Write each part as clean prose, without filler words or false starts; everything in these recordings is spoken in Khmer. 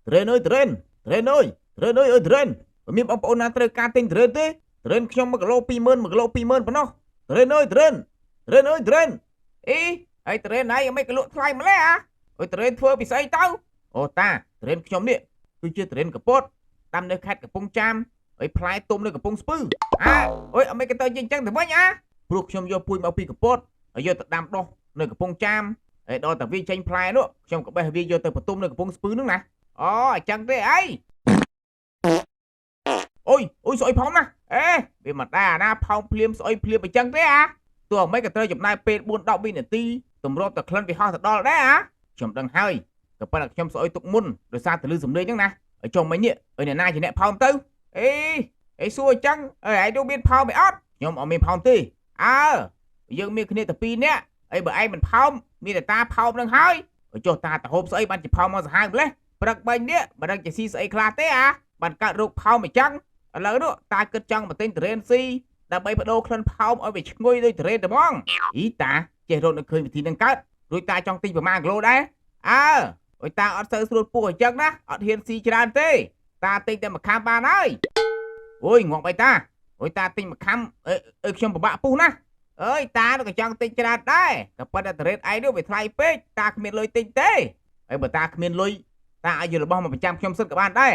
Train ơi Train Train ơi Train ơi Trainមានបងប្អូនណាត្រូវការទិញ Train ទេ Train ខ្ញុំ1គីឡូ20000 1គីឡូ20000ប៉ុណ្ណោះ Train ơi Train Train ơi Train អីហើយ Train ណៃមិនក៏លក់ថ្លៃម្ល៉េះអាអើយ Train ធ្វើពីស្អីទៅអូតា Train ខ្ញុំនេះគឺជា Train កពតដាំនៅខេត្តកំពង់ចាមហើយផ្លែទុំនៅកំពង់ស្ពឺអើយអមិនក៏ទៅយ៉ាងចឹងទៅវិញព្រោះខ្ញុំយកពូជមកពីកពតហើយយកទៅដាំដុះនៅកំពង់ចាមហើយដល់តែវាចេញផ្លែនោះខ្ញុំក៏បេះវាយកទៅបន្ទុំនៅកំពង់ស្ពឺនោះណាអូអញ្ចឹងទេអីអូយស្អុយផោមណាវាមិនដែរណាផោមភ្លាមស្អុយភ្លាមអញ្ចឹងទេទោះអ្មេចក៏ត្រូវចំណាយពេល4-10វិនាទីទម្រាប់តែក្លិនវាហោះទៅដល់ដែរខ្ញុំដឹងហើយក៏ប៉ុន្តែខ្ញុំស្អុយទុកមុនដោយសារតែលឺសំឡេងហ្នឹងណាឲ្យចុះមិញនេះឲ្យអ្នកណាជាអ្នកផោមទៅអីសួរអញ្ចឹងឯងនោះមានផោមទេអត់ខ្ញុំអត់មានផោមទេយើងមានគ្នាតែ2នាក់អីបើឯងមិនផោមមានតែតាផោមនឹងហើយចុះតាទៅហូបស្អីបានជាផោមមកសាហាវម្លេះព្រឹកបាញ់នេះមិនដឹងជាស៊ីស្អីខ្លះទេបានកើតរោគផោមអញ្ចឹងឥឡូវនេះតាគិតចង់មកទិញ Train ស៊ីដើម្បីបដូរក្លិនផោមឲ្យវាឈ្ងុយដូច Train តែហ្មងតាចេះរត់នៅឃើញវិធីនឹងកើតរួចតាចង់ទិញប្រមាណគីឡូដែរអើយតាអត់សូវស្រួលពោះអញ្ចឹងណាអត់ហ៊ានស៊ីច្រើនទេតាទិញតែមួយខាំបានហើយអូយងងអីតាអូយតាទិញមួយខាំខ្ញុំពិបាកពុះណាអើយតាក៏ចង់ទិញច្រើនដែរក៏ប៉ុន្តែ Train ឯងនោះវាថ្លៃពេកតាគ្មានលុយទិញទេហើយបើតាគ្មានលុយតាអាចយករបស់មកប្រចាំខ្ញុំសិនក៏បានដែរ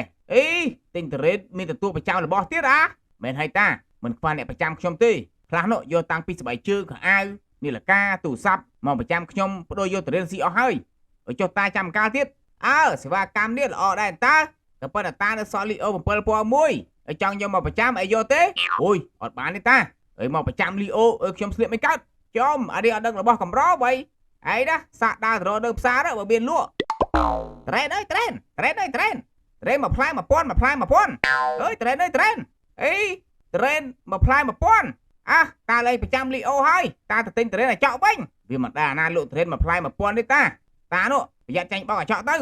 ទិញ Train មានទទួលប្រចាំរបស់ទៀតមែនហើយតាមិនខ្វះអ្នកប្រចាំខ្ញុំទេខ្លះនោះយកតាំងពីស្បែកជើងខោអាវនាឡិកាទូរស័ព្ទមកប្រចាំខ្ញុំបដូរយក Train ស៊ីអស់ហើយចុះតាចាំកាលទៀតសេវាកម្មនេះល្អដែរតាក៏ប៉ុន្តែតានៅសល់លីអូ7ពណ៌មួយហើយចង់យកមកប្រចាំអីយកទេអូយអត់បានទេតាហើយមកប្រចាំលីអូខ្ញុំស្លៀកមិនកើតចំអានេះអត់ដឹងរបស់កំរបីឯណាសាក់ដើរទៅនៅផ្សារបើមានលក់ Train អើយ Train មកផ្លែ1000មកផ្លែ1000អើយ Train អើយ Train Train មកផ្លែ1000តាលេងប្រចាំលីអូហើយតាទៅទិញ Train ឲ្យចောက်វិញវាមិនដែរណាលក់ Train មកផ្លែ1000ទេតានោះប្រយ័ត្នចាញ់បោកឲ្យចောက်ទៅ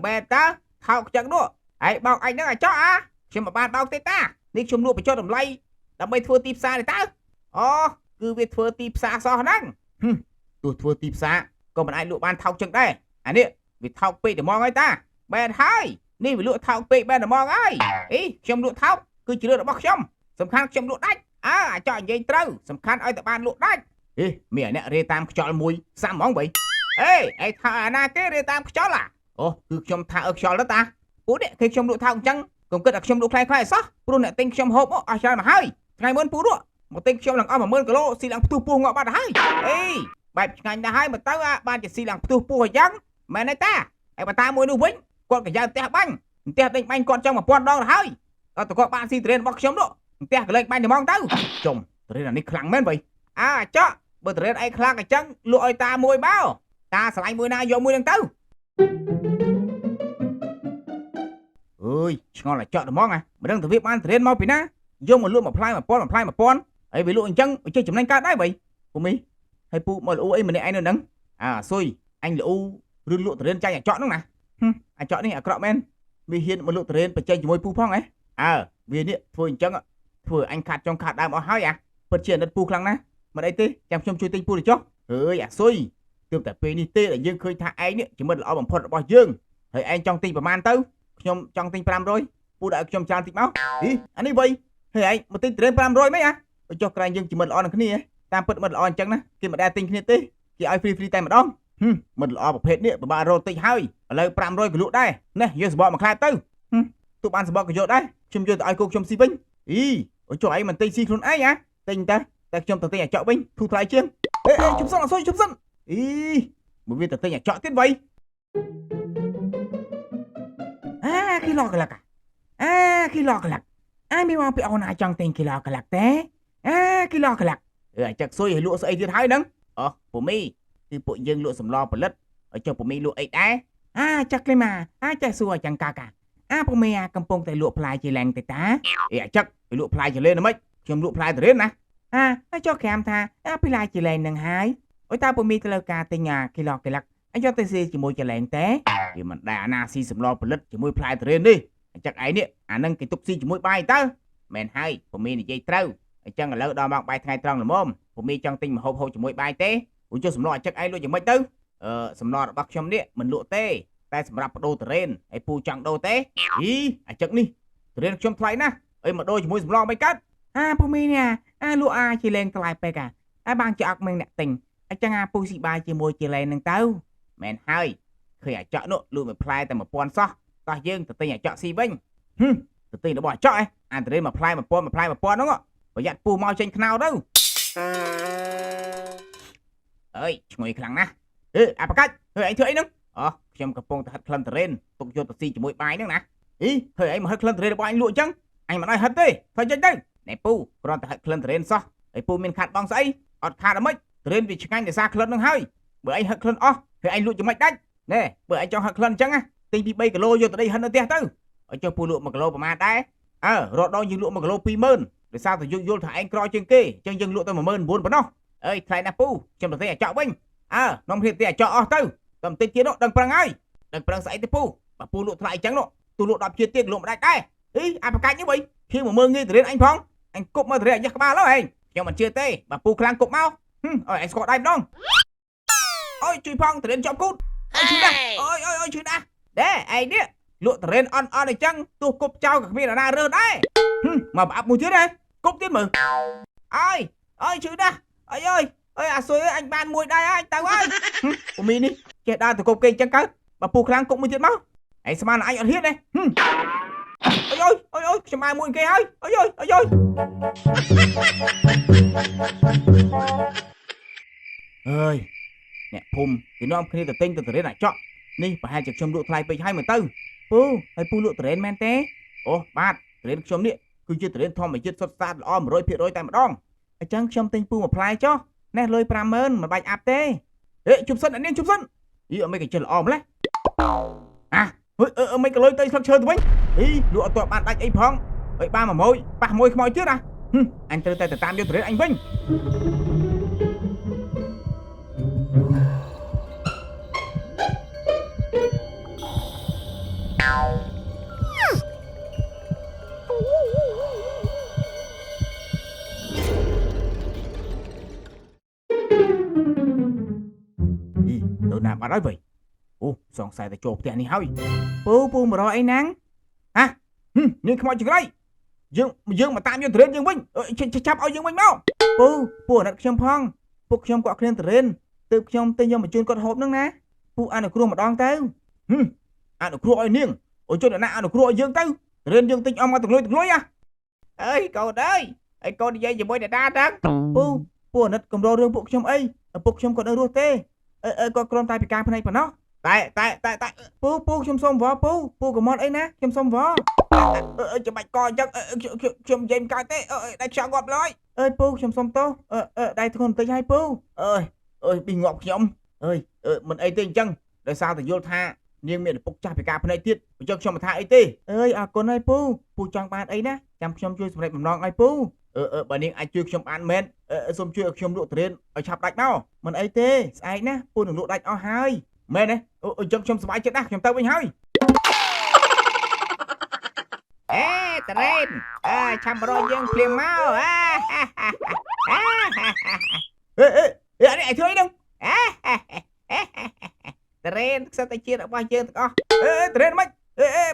បែបតាថោកចឹងនោះហើយបោកអញនឹងឲ្យចောက်ខ្ញុំមិនបានបោកទេតានេះខ្ញុំលក់បញ្ចុះតម្លៃដើម្បីធ្វើទីផ្សារទេតាគឺវាធ្វើទីផ្សារសោះហ្នឹងទោះធ្វើទីផ្សារក៏មិនអាចលក់បានថោកចឹងដែរអានេះវាថោកពេកតែហ្មងហើយតាបែបហើយនេះវាលក់ថោកពេកបែបតែហ្មងហើយខ្ញុំលក់ថោកគឺជារឿងរបស់ខ្ញុំសំខាន់ខ្ញុំលក់ដាច់អាចនិយាយត្រូវសំខាន់ឲ្យតែបានលក់ដាច់មានអ្នករេតាមខ្យល់មួយសាំហ្មងបីឯថាអាណាគេរេតាមខ្យល់គឺខ្ញុំថាខ្យល់ទៅតាពូនេះគេខ្ញុំលក់ថោកអញ្ចឹងកុំគិតថាខ្ញុំលក់ខ្លាំងសោះព្រោះអ្នកទិញខ្ញុំហូបអស់ច្រើនមកហើយថ្ងៃមុនពូនោះមកទិញខ្ញុំឡើងអស់10000គីឡូស៊ីឡើងផ្ទុះពោះងាប់បាត់ហើយបែបឆ្ងាញ់ណាស់ហើយមកទៅបានជាស៊ីឡើងផ្ទុះពោះអញ្ចឹងមែនទេតាហើយបើតាមួយនោះវិញគាត់ក៏យ៉ាងផ្ទះបាញ់ផ្ទះដេញបាញ់គាត់ចង់1000ដងទៅហើយដល់តែគាត់បានស៊ី Train របស់ខ្ញុំនោះផ្ទះកលេចបាញ់តែហ្មងទៅចុំ Train អានេះខ្លាំងមែនបីចော့បើ Train ឯងខ្លាំងអញ្ចឹងលក់ឲ្យតាមួយបោតាស្រឡាញ់មួយណាយកមួយនឹងទៅអើយឆ្ងល់តែចော့តែហ្មងមិនដឹងទៅវាបាន Train មកពីណាយកមកលក់មកផ្លែ1000ហើយវាលក់អញ្ចឹងចេះចំណេញកើតដែរបីពូមីហើយពូមកលក់អីម្នាក់ឯងនៅហ្នឹងស៊ុយអញលក់ឬលក់ Train ចាញ់អាចော့ហ្នឹងណាអាចော့នេះអាក្រក់មែនវាហ៊ានមកលក់ Train ប្រជែងជាមួយពូផងវានេះធ្វើអញ្ចឹងធ្វើអញខាត់ចុងខាត់ដើមអស់ហើយពិតជាអាណិតពូខ្លាំងណាស់មិនអីទេចាំខ្ញុំជួយទិញពូទៅចុះអើយស៊ុយទើបតែពេលនេះទេដែលយើងឃើញថាឯងនេះជាមិត្តល្អបំផុតរបស់យើងហើយឯងចង់ទិញប្រមាណទៅខ្ញុំចង់ទិញ500ពូដាក់ឲ្យខ្ញុំច្រើនតិចមកអានេះវៃហើយឯងមកទិញ Train 500មិនចុះក្រែងយើងជាមិត្តល្អនឹងគ្នាតាមពិតមិត្តល្អអញ្ចឹងណាគេមិនដែលទិញគ្នាទេគេឲ្យ free តែម្ដងមិត្តល្អប្រភេទនេះពិបាករត់តិចហើយឥឡូវ500ក៏លក់ដែរនេះយកសបកមួយខ្លែបទៅទោះបានសបកក៏យកដែរខ្ញុំយកទៅឲ្យគោខ្ញុំស៊ីវិញចុះឯងមិនទិញស៊ីខ្លួនឯងទិញតែខ្ញុំទៅទិញអាចောက်វិញធូរថ្លៃជាងជុំសិនអត់ស៊ុយជុំសិនមកវាទៅទិញអាចောက်ទៀតវៃគីឡូកន្លះគីឡូកន្លះមានមកពីអូនអាចង់ទិញគីឡូកន្លះទេគីឡូកន្លះអាចឹកស៊ុយឲ្យលក់ស្អីទៀតហើយហ្នឹងពូមីគឺពួកយើងលក់សម្លផលិតឲ្យចុះពូមីលក់អីដែរចាក់ក្លេម៉ាចេះសួរអញ្ចឹងកាពូមីកំពុងតែលក់ផ្លែជាលែងទេតាអាចឹកលក់ផ្លែជាលែងហ្មងខ្ញុំលក់ផ្លែ Train ណាហើយចុះក្រាមថាផ្លែជាលែងនឹងហើយអូយតើពូមីទៅលើការទិញគីឡូកន្លះយកទៅស៊ីជាមួយជាលែងទេវាមិនដែរអាណាស៊ីសម្លផលិតជាមួយផ្លែ Train នេះអញ្ចឹងឯងនេះអានឹងគេទុកស៊ីជាមួយបាយទៅមែនហើយពូមីនិយាយត្រូវអញ្ចឹងឥឡូវដល់មកបាយថ្ងៃត្រង់ល្មមពូមីចង់ទិញម្ហូបហូបជាមួយបាយទេចុះសម្លអញ្ចឹងឯងលក់យ៉ាងម៉េចទៅសម្លរបស់ខ្ញុំនេះមិនលក់ទេ តែសម្រាប់បដូរតរ៉េនឲ្យពូចង់ដូរទេអ៊ីអាចឹកនេះតរ៉េនខ្ញុំថ្លៃណាស់អីមកដូរជាមួយសម្លមិនកើតពូមីនេះលក់ជាលេងថ្លៃពេកបានជាអត់មានអ្នកទិញអញ្ចឹងពូស៊ីបាយជាមួយជាលេងនឹងទៅមែនហើយឃើញអាចក់នោះលក់មួយផ្លែតែ1000សោះតោះយើងទៅទិញអាចក់ស៊ីវិញទៅទិញរបស់អាចក់តរ៉េនមួយផ្លែ1000ហ្នឹងប្រយ័ត្នពូមកចេញខ្នោទៅអើយឈ្ងុយខ្លាំងណាស់អាប្រកាច់អញធ្វើអីហ្នឹងខ្ញុំកំពុងតែហិតក្លិនតរ៉េនទុកយកទៅស៊ីជាមួយបាយហ្នឹងណាធ្វើអីមកហិតក្លិនតរ៉េនរបស់អញលក់អញ្ចឹងអញមិនឲ្យហិតទេធ្វើចេញទៅណែពូគ្រាន់តែហិតក្លិនតរ៉េនសោះហើយពូមានខាត់បងស្អីអត់ខាត់អ្មិនតរ៉េនវាឆ្ងាញ់ដោយសារក្លិនហ្នឹងហើយបើអញហិតក្លិនអស់ធ្វើអញលក់ចំណេចដាច់ណែបើអញចង់ហិតក្លិនអញ្ចឹងទិញពី3គីឡូយកទៅដីហិតនៅផ្ទះទៅឲ្យចុះពូលក់1គីឡូប្រហែលដែររត់ដល់យើងលក់1គីឡូ20000ដោយសារតែយល់ថាឯងក្រជាងគេអញ្ចឹងយើងលក់ទៅ19000ប៉ុណ្ណោះអើយថ្លៃណាស់ពូខ្ញុំទៅទិញអាចក់វិញនាំគ្នាទិញអាចក់អស់ទៅតែបន្តិចទៀតនោះដឹងប្រឹងហើយដឹងប្រឹងស្អីទេពូបើពូលក់ថ្លៃអញ្ចឹងនោះទូលក់10ជាតិទៀតលក់មិនដាច់ដែរអាប្រកាច់នេះវិញខ្ញុំមកមើលងាយតរ៉េនអញផងអញគប់មើលតរ៉េនអញក្បាលហើយខ្ញុំមិនជឿទេបើពូខ្លាំងគប់មកអើយអញស្គាល់ដៃម្ដងអើយជួយផងតរ៉េនជាប់គូតអើយជួយណាស់អើយជួយណាស់ដែរឯងនេះលក់តរ៉េនអន់អញ្ចឹងទោះគប់ចោលក៏គ្មានអ្នកណារើសដែរមកប្រអាប់មួយទៀតហ៎គប់ទៀតមើលអើយជួយណាស់អើយអាស៊ុយអញបានមួយដែរអញទៅហើយពូមីនេះចេះដើរទៅគប់គេអញ្ចឹងកើតបើពូខ្លាំងគប់មួយទៀតមកឯងស្មានអញអត់ហ៊ានទេអើយខ្ញុំបានមួយគេហើយអើយអ្នកភូមិគេនាំគ្នាទៅទិញទៅតរ៉េនអាចក់នេះប្រហែលជាខ្ញុំលក់ថ្លៃពេកហើយមើលទៅពូហើយពូលក់តរ៉េនមែនទេអូបាទតរ៉េនខ្ញុំនេះគឺជាតរ៉េនធម្មជាតិសុទ្ធសាធល្អ 100% តែម្ដងអញ្ចឹងខ្ញុំទិញពូមួយផ្លែចុះណេះលុយ50000មិនបាច់អាប់ទេជប់សិនអានាងជប់សិនអមិនគេចិត្តល្អម្លេះមិនក៏លុយទៅស្លឹកឈើទៅវិញលក់អត់ទាន់បានដាច់អីផងឲ្យបានមួយប៉ះមួយខ្មោចទៀតអញត្រូវតែទៅតាមយកតរ៉េនអញវិញទៅណាបាត់ហើយវិញសង្ស័យតែចូលផ្ទះនេះហើយពូមករកអីណាំងនាងខ្មោចចង្រៃយើងមកតាមយកតរ៉េនយើងវិញចាប់ឲ្យយើងវិញមកពូអាណិតខ្ញុំផងពួកខ្ញុំក៏គ្រាន់តរ៉េនទើបខ្ញុំទិញយកមកជូនគាត់ហូបហ្នឹងណាពូអនុគ្រោះម្ដងទៅអនុគ្រោះឲ្យនាងជូនអ្នកណាអនុគ្រោះឲ្យយើងទៅតរ៉េនយើងទិញអស់មកទងលុយអើយកូនអើយកូននិយាយជាមួយអ្នកណាហ្នឹងពូអាណិតកំរោរឿងពួកខ្ញុំអីពួកខ្ញុំក៏នៅរស់ទេគាត់គ្រាន់តែពិការភ្នែកប៉ុណ្ណោះតែពូខ្ញុំសុំវ៉ាពូកុំអត់អីណាខ្ញុំសុំវ៉ាចាំបាច់កអញ្ចឹងខ្ញុំនិយាយមិនកើតទេដៃខ្យល់ងាប់ឡើយពូខ្ញុំសុំទោសដៃធ្ងន់បន្តិចឲ្យពូពីងាប់ខ្ញុំមិនអីទេអញ្ចឹងដោយសារតែយល់ថានាងមានឪពុកចាស់ពិការភ្នែកទៀតអញ្ចឹងខ្ញុំមិនថាអីទេអរគុណហើយពូចង់បានអីណាចាំខ្ញុំជួយសម្រេចបំណងឲ្យពូបើនាងអាចជួយខ្ញុំបានមែនសូមជួយឲ្យខ្ញុំលក់តរ៉េនឲ្យឆាប់ដាច់មកមិនអីទេស្អែកណាពូនឹងលក់ដាច់អស់ហើយមែនទេអញ្ចឹងខ្ញុំសប្បាយចិត្តណាស់ខ្ញុំទៅវិញហើយតរ៉េនឆាំរយយើងភ្លាមមកនេះឲ្យធ្វើអីហ្នឹងតរ៉េនខ្សឹបតែជាតិរបស់យើងទាំងអស់តរ៉េនមិន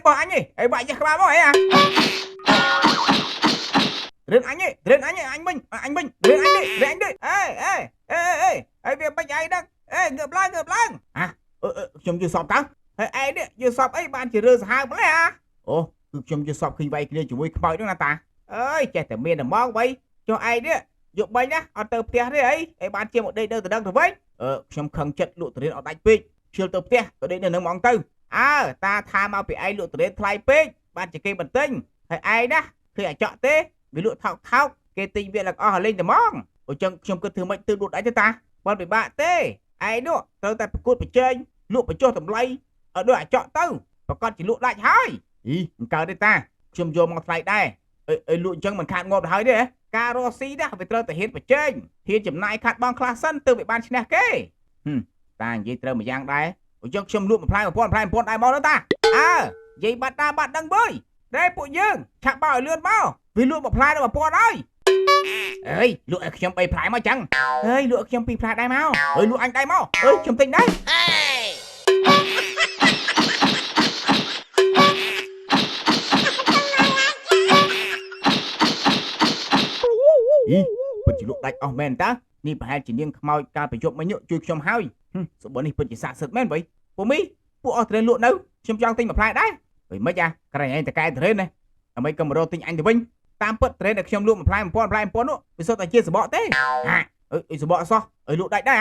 បងអញឯងបាក់ចាស់ក្បាលមកអីរ៉េនអញវិញរ៉េនអញវិញរ៉េនអញនេះអីវាបាច់អីហ្នឹងងើបឡើងខ្ញុំយល់សពតើហើយឯងនេះយល់សពអីបានជារឿងសាហាវម្លេះគឺខ្ញុំយល់សពឃើញវាយគ្នាជាមួយខ្មោចហ្នឹងណាតាចេះតែមានតែមកបីចុះឯងនេះយកបាញ់ណាអត់ទៅផ្ទះទេអីបានជាមកដេកនៅទៅដឹងទៅវិញខ្ញុំខឹងចិត្តលក់តរ៉េនអត់ដាច់ពេកឈៀលទៅផ្ទះទៅដេកនៅនឹងហ្មងទៅតាថាមកពីឯងលក់តរ៉េនថ្លៃពេកបានជាគេបន្ទិញហើយឯងណាឃើញអាចក់ទេវាលក់ថោកគេទិញវាឡើងអស់លេងតែហ្មងអញ្ចឹងខ្ញុំគិតធ្វើម៉េចទៅលក់ដាច់ទេតាបើពិបាកទេឯនោះត្រូវតែប្រកួតប្រជែងលក់បញ្ចុះតម្លៃឲ្យដូចអាចក់ទៅប្រកាសជាលក់ដាច់ហើយមិនកើតទេតាខ្ញុំយកមកថ្លៃដែរលក់អញ្ចឹងមិនខាតងាប់ទៅហើយទេការរស់ស៊ីណាវាត្រូវតែហ៊ានប្រជែងហ៊ានចំណាយខាត់បងខ្លះសិនទើបវាបានឈ្នះគេតានិយាយត្រូវមួយយ៉ាងដែរអញ្ចឹងខ្ញុំលក់មួយផ្លែ1000ដែរមកទៅតានិយាយបាត់ដឹងវើយតែពួកយើងឆាក់បោឲ្យលឿនមកវាលក់មួយផ្លែដល់1000ហើយលក់ឲ្យខ្ញុំ3ផ្លែមកចឹងលក់ឲ្យខ្ញុំ2ផ្លែដែរមកលក់អញដែរមកខ្ញុំទិញដែរ ដាច់អស់មែនតើនេះប្រហែលជានាងខ្មោចកាលប្រយុទ្ធមិញជួយខ្ញុំហើយសបនេះពិតជាស័ក្តិសិទ្ធមែនបើពូមីពួកអស់ត្រេនលក់នៅខ្ញុំចង់ទិញមួយផ្លែដែរហើយមិនអាក្រែងឯងតកែត្រេនណាអ្វីក៏មករកទិញអញទៅវិញតាមពិតត្រេនដែលខ្ញុំលក់មួយផ្លែ1000នោះវាសុទ្ធតែជាសបកទេសបកសោះឲ្យលក់ដាច់ដែរ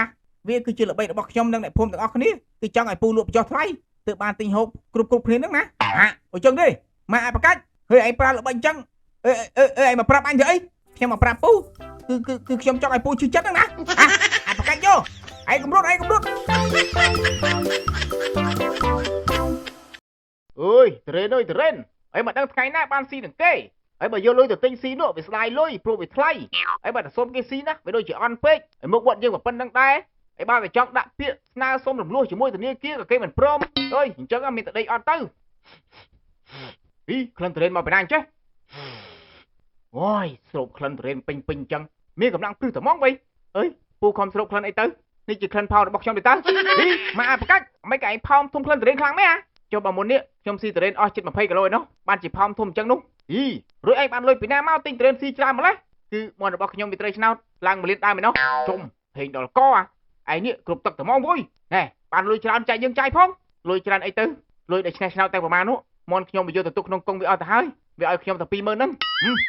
វាគឺជាល្បិចរបស់ខ្ញុំនិងអ្នកភូមិទាំងអស់គ្នាគឺចង់ឲ្យពូលក់បញ្ចុះថ្លៃទើបបានទិញហូបគ្រប់គ្នាហ្នឹងណាអញ្ចឹងទេម៉ែឯប្រកាច់ហើយឯងប្រើល្បិចអញ្ចឹងឯងមកប្រាប់អញធ្វើអីខ្ញុំមកប្រាប់ពូគឺខ្ញុំចង់ឲ្យពូជឿចិត្តហ្នឹងណាឯប្រកាច់យកឯងកំរត់អើយត្រេនអើយមកដឹងថ្ងៃណាបានស៊ីនឹងគេហើយបើយកលុយទៅទិញស៊ីនោះវាស្ដាយលុយព្រោះវាថ្លៃហើយបើតែសុំគេស៊ីណាវាដូចជាអន់ពេកហើយមុខវត្តយើងប៉ុណ្្នឹងដែរហើយបើតែចង់ដាក់ពាក្យស្នើសុំរំលោះជាមួយធនាគារក៏គេមិនព្រមអើយអញ្ចឹងមានតែដេកអត់ទៅក្លិនត្រេនមកពីណាអញ្ចេះអូយស្រូបក្លិនត្រេនពេញអញ្ចឹងមានកម្លាំងព្រឹសតែមកវិញអើយពូខំស្រូបក្លិនអីទៅនេះជាក្លិនផោរបស់ខ្ញុំទេតើមកអាប្រកាច់មិនក៏ឯងផោមធំក្លិនត្រេនខ្លាំងមែនចុះបើមុននេះខ្ញុំស៊ីត្រេនអស់ជិត20គីឡូឯនោះបានជាផោមធំអញ្ចឹងនោះរួចឯងបានលុយពីណាមកទិញត្រេនស៊ីច្រើនម្លេះគឺមាត់របស់ខ្ញុំវាត្រីឆ្នោតឡើង1លានដែរមែននោះជុំហេងដល់កឯនេះគ្រប់ទឹកត្មងមួយណែបានលុយច្រើនចាយយើងចាយផងលុយច្រើនអីទៅលុយដែលឆ្នោតតែប្រហែលនោះមាន់ខ្ញុំវាយកទៅទុកក្នុងកង់វាអត់ទៅហើយវាឲ្យខ្ញុំតែ20000ហ្នឹង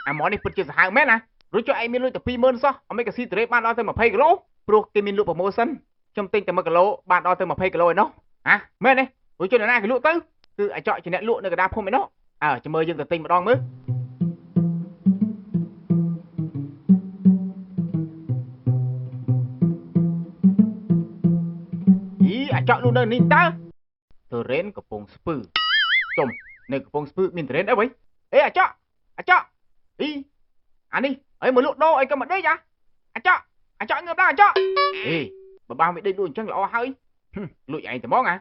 អាមាន់នេះពិតជាសាហាវមែនណារួចចុះឯងមានលុយតែ20000សោះអមេកាស៊ីត្រេនបានដល់ទៅ20គីឡូព្រោះគេមានលក់ប្រូម៉ូសិនខ្ញុំទិញតែ1គីឡូបានដល់ទៅ20គីឡូឯនោះមែនទេរួចចុះណាគេលក់ទៅគឺអាចកជាអ្នកលក់នៅកណ្ដាលភូមិឯនោះចាំមើលយើងទៅទិញម្ដងមើលអាចកលក់នៅនេះតើត្រេនកំពង់ស្ពឺចុំនៅកំពង់ស្ពឺមានត្រេនអីវិញអាចកអានេះអីមកលក់ដូរអីក៏មកដេកអាចកងើបឡើងអាចកបើបាសមិនដេកដូចអញ្ចឹងល្អហើយលួចឯងត្មងឱ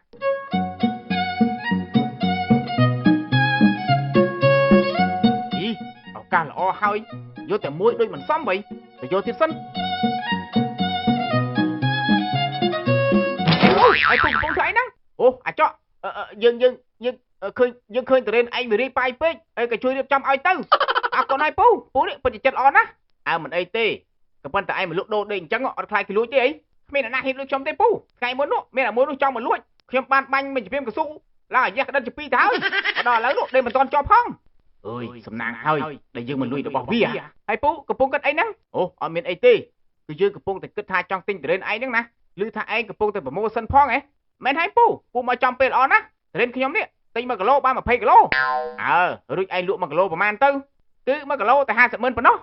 កាសល្អហើយយកតែមួយដូចមិនសមវិញទៅយកទៀតសិនឯងកំពុងធ្វើអីហ្នឹងអូអាចកយើងឃើញត្រេនឯងវារីប៉ាយពេកអីក៏ជួយរៀបចំឲ្យទៅអរគុណហើយពូនេះពិតជាចិត្តល្អណាស់មិនអីទេក៏ប៉ុន្តែឯងមកលក់ដូរដេកអញ្ចឹងអត់ខ្លាចគេលួចទេអីគ្មានអ្នកណាហ៊ានលួចខ្ញុំទេពូថ្ងៃមុននោះមានតែមួយនោះចង់មកលួចខ្ញុំបានបាញ់មិនជំរាបកស៊ូឡើងអាយ៉ះក្តិនជា2ទៅហើយដល់ឥឡូវនោះដេកមិនទាន់ជាប់ផងអើយសំណាងហើយដែលយើងមិនលួចរបស់វាហើយពូកំពុងគិតអីហ្នឹងអូអត់មានអីទេគឺយើងកំពុងតែគិតថាចង់ទិញត្រេនឯងហ្នឹងណាឮថាឯងកំពុងតែប្រម៉ូសិនផងហ៎មែនហើយពូមកចំពេលល្អណាស់ត្រេនខ្ញុំនេះទិញ1គីឡូបាន20គីឡូរួចឯងលក់1គីឡូប្រហែលទៅគឺ1គីឡូតែ50,000ប៉ុណ្ណោះ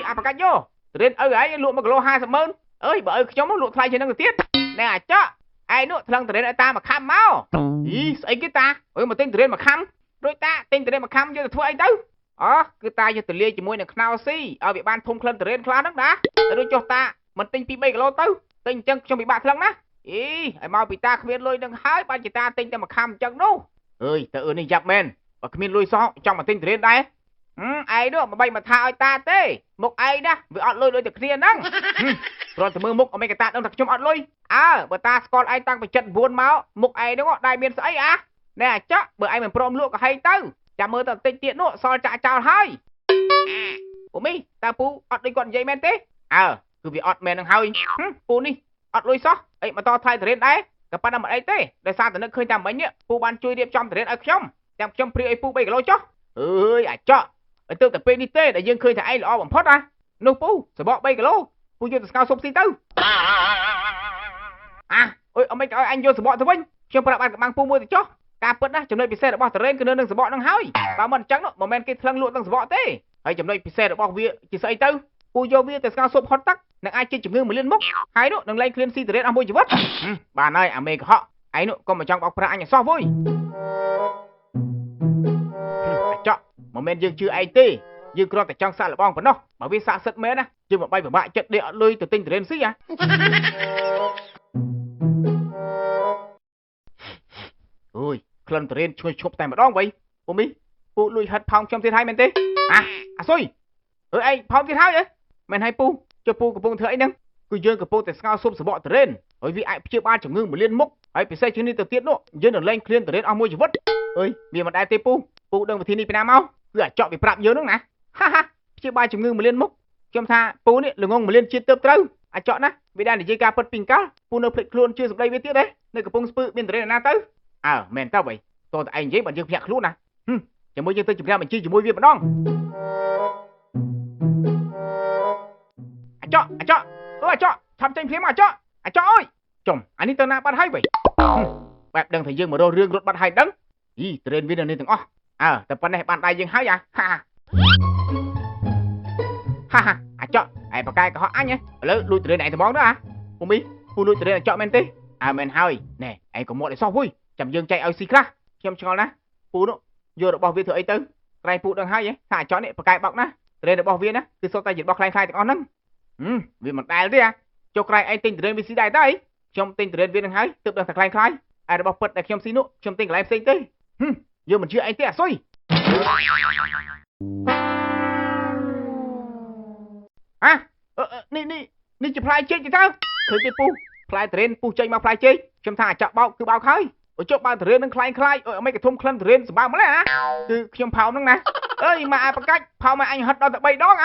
អាប្រកាច់យកត្រេនឪឯងលក់1គីឡូ50,000អើយបើឪខ្ញុំលក់ថ្លៃជាងនឹងទៅទៀតណែអាចកឯងនោះថ្លឹងត្រេនឲ្យតាមកខំមកស្អីគេតាមកទិញត្រេនមកខំដូចតាទិញត្រេនមកខំយកទៅធ្វើអីទៅគឺតាយកទៅលាយជាមួយនឹងខ្នោស៊ីឲ្យវាបានធំក្លិនត្រេនខ្លះហ្នឹងណារួចចុះតាមិនទិញពី3គីឡូទៅទិញអញ្ចឹងខ្ញុំពិបាកថ្លឹងណាឲ្យមកពីតាគ្មានលុយនឹងហើយបានជាតាទិញតែមកខំអញ្ចឹងនោះអើយតើនេះយ៉ាប់មែនបើគ្មានលុយសោះចង់មកទិញត្រេនដែរឯងនោះមិនបាច់មកថាឲ្យតាទេមុខឯងណាវាអត់លុយដូចតែគ្នាហ្នឹងគ្រាន់តែមើលមុខអមេកតាដឹងថាខ្ញុំអត់លុយបើតាស្គាល់ឯងតាំងពី79មកមុខឯងហ្នឹងដែរមានស្អីណែអាចកបើឯងមិនព្រមលក់ក៏ហីទៅចាំមើលទៅតិចទៀតនោះសល់ចាក់ចោលហើយពូមីតើពូអត់ដូចគាត់និយាយមែនទេគឺវាអត់មែននឹងហើយពូនេះអត់លុយសោះអីមកតថ្លៃត្រេនដែរក៏ប៉ុន្តែមិនអីទេដោយសារតែនឹកឃើញតែមិញនេះពូបានជួយរៀបចំត្រេនឲ្យខ្ញុំចាំខ្ញុំព្រាឲ្យពូ3គីឡូចុះអើយអាចកទៅតែពេលនេះទេដែលយើងឃើញថាឯងល្អបំផុតនោះពូសបក3គីឡូពូយកទៅស្ងោរស៊ុបស៊ីទៅអុយអមិនឲ្យអញយកសបកទៅវិញខ្ញុំប្រាប់បានកំបាំងពូមួយទៅចុះការពិតណាចំណុចពិសេសរបស់ត្រេនគឺនៅនឹងសបកនឹងហើយបើមិនអញ្ចឹងនោះមិនមែនគេថ្លឹងលក់ទាំងសបកទេហើយចំណុចពិសេសរបស់វាជាស្អីទៅពូយកវាទៅស្ងោរស៊ុបហត់ទឹកនឹងអាចជាជំងឺ1លានមុខហើយនោះនឹងលែងឃ្លានស៊ីត្រេនអស់មួយជីវិតបានហើយអាមេកុហកឯងនោះកុំមកចង់បោកប្រាស់អញឲ្យសោះវុយចុះមិនមែនយើងជឿឯងទេយើងគ្រាន់តែចង់សាក់លបងប៉ុណ្ណោះបើវាស័ក្តិសិទ្ធិមែនណាយើងមិនបាយពិបាកចិត្តដេកអត់លុយទៅទិញត្រេនស៊ីអូយក្លិនត្រេនឈ្ងុយឈប់តែម្ដងវិញពូមីពូលួចហិតផោមខ្ញុំទៀតហើយមែនទេអាស៊ុយឯងផោមទៀតហើយមែនហើយពូចុះពូកំពុងធ្វើអីហ្នឹងគឺយើងកំពុងតែស្ងោរស៊ុបសបកត្រេនហើយវាអាចព្យាបាលជំងឺ1លានមុខហើយពិសេសជាងនេះទៅទៀតនោះយើងនឹងលែងឃ្លានត្រេនអស់មួយជីវិតអើយវាមិនដែរទេពូដឹងវិធីនេះពីណាមកគឺអាចកវាប្រាប់យើងហ្នឹងណាព្យាបាលជំងឺ1លានមុខ ខ្ញុំថាពូនេះល្ងងមលៀនជាតិទៅត្រូវអាចកណាវាដែរនិយាយការពិតពីកាលពូនៅភ្លេចខ្លួនជឿសម្ដីវាទៀតទេនៅកំពង់ស្ពឺមានតរេនណាទៅអើមែនតើបីតោះតែឯងនិយាយបើយើងភ្ញាក់ខ្លួនណាជាមួយយើងទៅជំរាបបញ្ជីជាមួយវាម្ដងអាចកអាចកឆាប់ចេញភ្លាមអាចកអើយចំអានេះទៅណាបាត់ហើយបីបែបដឹងថាយើងមករករឿងរត់បាត់ហើយដឹងយីតរេនវានៅនេះទាំងអស់តែប៉ុណ្ណេះបានដៃយើងហើយអាចកឯបកាយកុហកអញឥឡូវលួចតរេនឯងត្មងទៅពូមីពូលួចតរេនអាចកមែនទេមែនហើយណែឯងកុំមកឲ្យសោះវុយចាំយើងចែកឲ្យស៊ីខ្លះខ្ញុំឆ្ងល់ណាពូនោះយករបស់វាធ្វើអីទៅក្រែងពូដឹងហើយថាអាចកនេះបកាយបោកណាតរេនរបស់វាណាគឺសុទ្ធតែជារបស់ខ្លាំងៗទាំងអស់ហ្នឹងវាមិនដែលទេចុះក្រែងឯងទិញតរេនវាស៊ីដែរតើខ្ញុំទិញតរេនវានឹងហើយទើបដឹងថាខ្លាំងៗឯរបស់ពិតដែលខ្ញុំស៊ីនោះខ្ញុំទិញកន្លែងផ្សេងទេយើងមិនជឿឯងទេអាសុយនេះជាផ្លែចេកទេតើឃើញទេពូផ្លែតរេនពូចេញមកផ្លែចេកខ្ញុំថាអាចកបោកគឺបោកហើយបើចុះបើតរេននឹងខ្លាំងៗអីមិនកធំក្លិនតរេនសម្បើម្លេះគឺខ្ញុំផោមហ្នឹងណាអើយមកឯប្រកាច់ផោមមកអញហិតដល់តែ3ដង